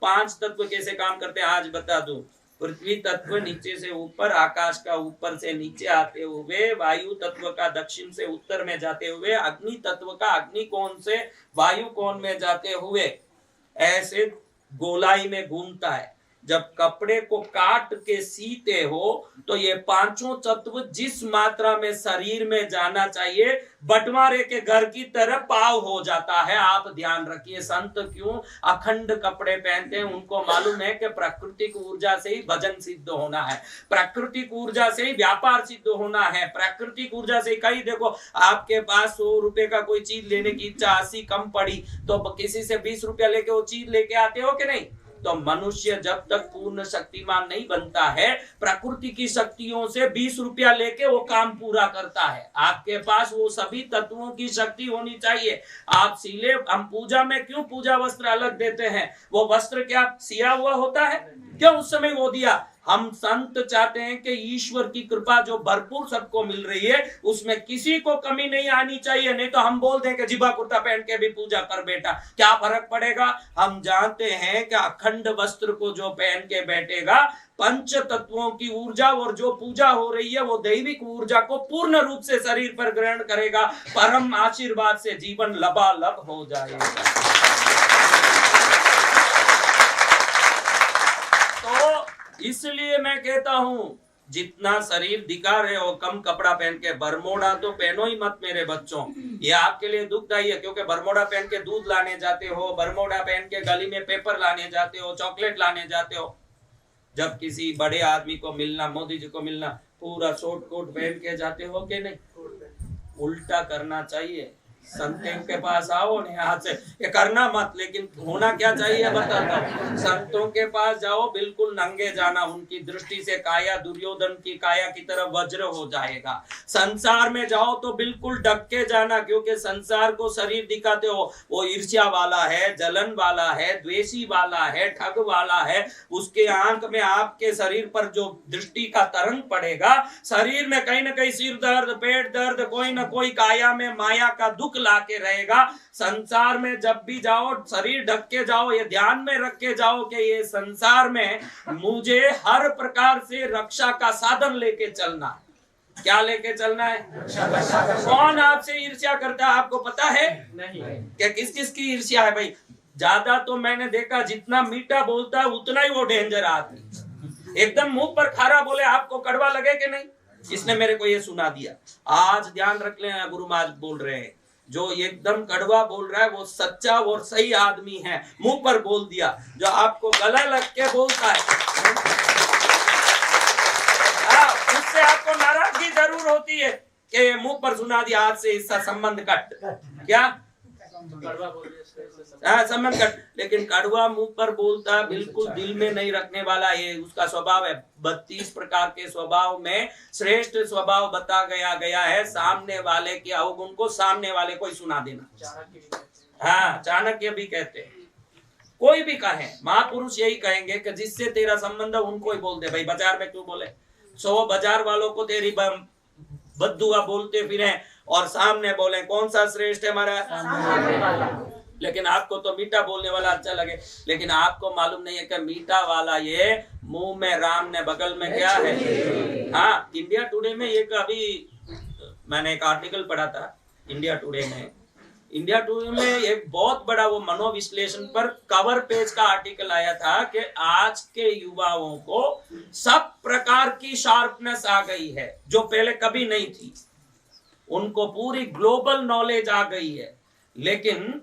5 तत्व कैसे काम करते हैं आज बता दूं। पृथ्वी तत्व नीचे से ऊपर, आकाश का ऊपर से नीचे आते हुए, वायु तत्व का दक्षिण से उत्तर में जाते हुए, अग्नि तत्व का अग्नि कोण से वायु कोण में जाते हुए ऐसे गोलाई में घूमता है। जब कपड़े को काट के सीते हो तो ये पांचों तत्व जिस मात्रा में शरीर में जाना चाहिए बंटवारे के घर की तरह पाव हो जाता है। आप ध्यान रखिए, संत क्यों अखंड कपड़े पहनते हैं? उनको मालूम है कि प्राकृतिक ऊर्जा से ही भजन सिद्ध होना है, प्राकृतिक ऊर्जा से ही व्यापार सिद्ध होना है, प्राकृतिक ऊर्जा से कहीं देखो आपके पास 100 रुपए का कोई चीज लेने की इच्छा 80 कम पड़ी तो किसी से 20 रुपया लेके वो चीज लेके आते हो कि नहीं? तो मनुष्य जब तक पूर्ण शक्तिमान नहीं बनता है प्रकृति की शक्तियों से 20 रुपया लेके वो काम पूरा करता है। आपके पास वो सभी तत्वों की शक्ति होनी चाहिए। आप सिले, हम पूजा में क्यों पूजा वस्त्र अलग देते हैं? वो वस्त्र क्या सिया हुआ होता है? क्यों उस समय वो दिया? हम संत चाहते हैं कि ईश्वर की कृपा जो भरपूर सबको मिल रही है उसमें किसी को कमी नहीं आनी चाहिए। नहीं तो हम बोल दें कि जिबा कुर्ता पहन के भी पूजा कर बेटा, क्या फर्क पड़ेगा? हम जानते हैं कि अखंड वस्त्र को जो पहन के बैठेगा पंच तत्वों की ऊर्जा और जो पूजा हो रही है वो दैविक ऊर्जा को पूर्ण रूप से शरीर पर ग्रहण करेगा, परम आशीर्वाद से जीवन लबालब हो जाएगा। तो इसलिए मैं कहता हूं जितना शरीर दिखा रहे हो कम कपड़ा पहन के, बरमोड़ा तो पहनो ही मत मेरे बच्चों। ये आपके लिए दुखदायी है क्योंकि बरमोड़ा पहन के दूध लाने जाते हो, बरमोड़ा पहन के गली में पेपर लाने जाते हो, चॉकलेट लाने जाते हो। जब किसी बड़े आदमी को मिलना, मोदी जी को मिलना, पूरा शॉर्ट कोट पहन के जाते हो कि नहीं? उल्टा करना चाहिए। संतों के पास आओ नहीं, हाथ से ये करना मत, लेकिन होना क्या चाहिए बताता हूँ। संतों के पास जाओ बिल्कुल नंगे जाना, उनकी दृष्टि से काया दुर्योधन की काया की तरह वज्र हो जाएगा। संसार में जाओ तो बिल्कुल ढक के जाना, क्योंकि संसार को शरीर दिखाते हो वो ईर्ष्या वाला है, जलन वाला है, द्वेषी वाला है, ठग वाला है। उसके आंख में आपके शरीर पर जो दृष्टि का तरंग पड़ेगा, शरीर में कहीं ना कहीं सिर दर्द, पेट दर्द, कोई ना कोई काया में माया का दुख लाके रहेगा। संसार में जब भी जाओ शरीर ढक के जाओ, ये ध्यान में रख के जाओ कि ये संसार में मुझे हर प्रकार से रक्षा का साधन लेके चलना है। क्या लेके चलना है? कौन आपसे ईर्ष्या करता है आपको पता है? नहीं। क्या किस किस की ईर्ष्या है भाई? ज्यादा तो मैंने देखा जितना मीठा बोलता है उतना ही वो डेंजर आदमी। एकदम मुंह पर खारा बोले आपको कड़वा लगे कि नहीं? इसने मेरे को ये सुना दिया। आज ध्यान रख लेना, गुरु महाराज बोल रहे हैं, जो एकदम कड़वा बोल रहा है वो सच्चा और सही आदमी है। मुंह पर बोल दिया। जो आपको गला लग के बोलता है उससे आपको नाराजगी जरूर होती है कि मुंह पर सुना दिया, आज से इसका संबंध कट। क्या संबंध कट? लेकिन कड़वा मुंह पर बोलता बिल्कुल दिल में नहीं रखने वाला, ये उसका स्वभाव है। 32 प्रकार के स्वभाव में श्रेष्ठ स्वभाव बता गया है सामने वाले के अवगुण को सामने वाले को ही सुना देना। हाँ, चाणक्य भी कहते हैं, कोई भी कहे, महापुरुष यही कहेंगे कि जिससे तेरा संबंध है उनको ही बोल दे। भाई बाजार में क्यों बोले? 100 बाजार वालों को तेरी बद्दुआ बोलते फिरे और सामने बोले कौन सा श्रेष्ठ है हमारा? लेकिन आपको तो मीठा बोलने वाला अच्छा लगे, लेकिन आपको मालूम नहीं है कि मीठा वाला ये मुंह में राम ने बगल में क्या है। हाँ, इंडिया टुडे में एक अभी मैंने एक आर्टिकल पढ़ा था इंडिया टुडे में एक बहुत बड़ा वो मनोविश्लेषण पर कवर पेज का आर्टिकल आया था कि आज के युवाओं को सब प्रकार की शार्पनेस आ गई है जो पहले कभी नहीं थी। उनको पूरी ग्लोबल नॉलेज आ गई है, लेकिन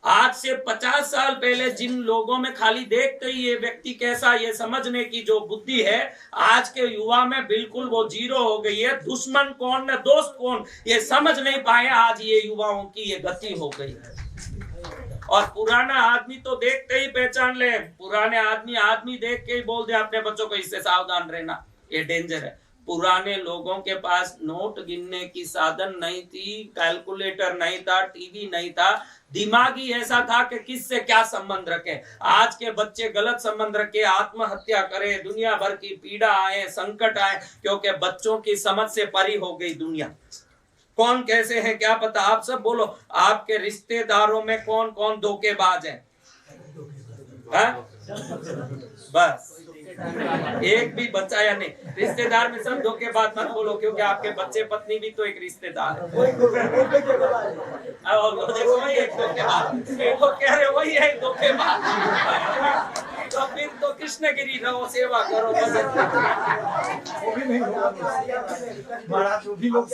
आज से 50 साल पहले जिन लोगों में खाली देखते ही ये व्यक्ति कैसा, ये समझने की जो बुद्धि है आज के युवा में बिल्कुल वो जीरो हो गई है। दुश्मन कौन न दोस्त कौन ये समझ नहीं पाए, आज ये युवाओं की ये गति हो गई है। और पुराना आदमी तो देखते ही पहचान ले, पुराने आदमी देख के ही बोल दे अपने बच्चों को इससे सावधान रहना, ये डेंजर है। पुराने लोगों के पास नोट गिनने की साधन नहीं थी, कैलकुलेटर नहीं था, टीवी नहीं था, दिमागी ऐसा था कि किससे क्या संबंध रखे। आज के बच्चे गलत संबंध रखे, आत्महत्या करे, दुनिया भर की पीड़ा आए, संकट आए, क्योंकि बच्चों की समझ से परी हो गई दुनिया। कौन कैसे है क्या पता? आप सब बोलो, आपके रिश्तेदारों में कौन कौन धोखेबाज है? बस एक भी बचाया नहीं। रिश्तेदार में सब धोखेबाज मत बोलो, क्योंकि आपके बच्चे पत्नी भी तो एक रिश्तेदार है। और वो देखो वही एक धोखेबाज, वो कह रहे वही है धोखेबाज। तो फिर तो कृष्णगिरी रहो, सेवा करो। वो भी नहीं होगा महाराज, वो भी लोग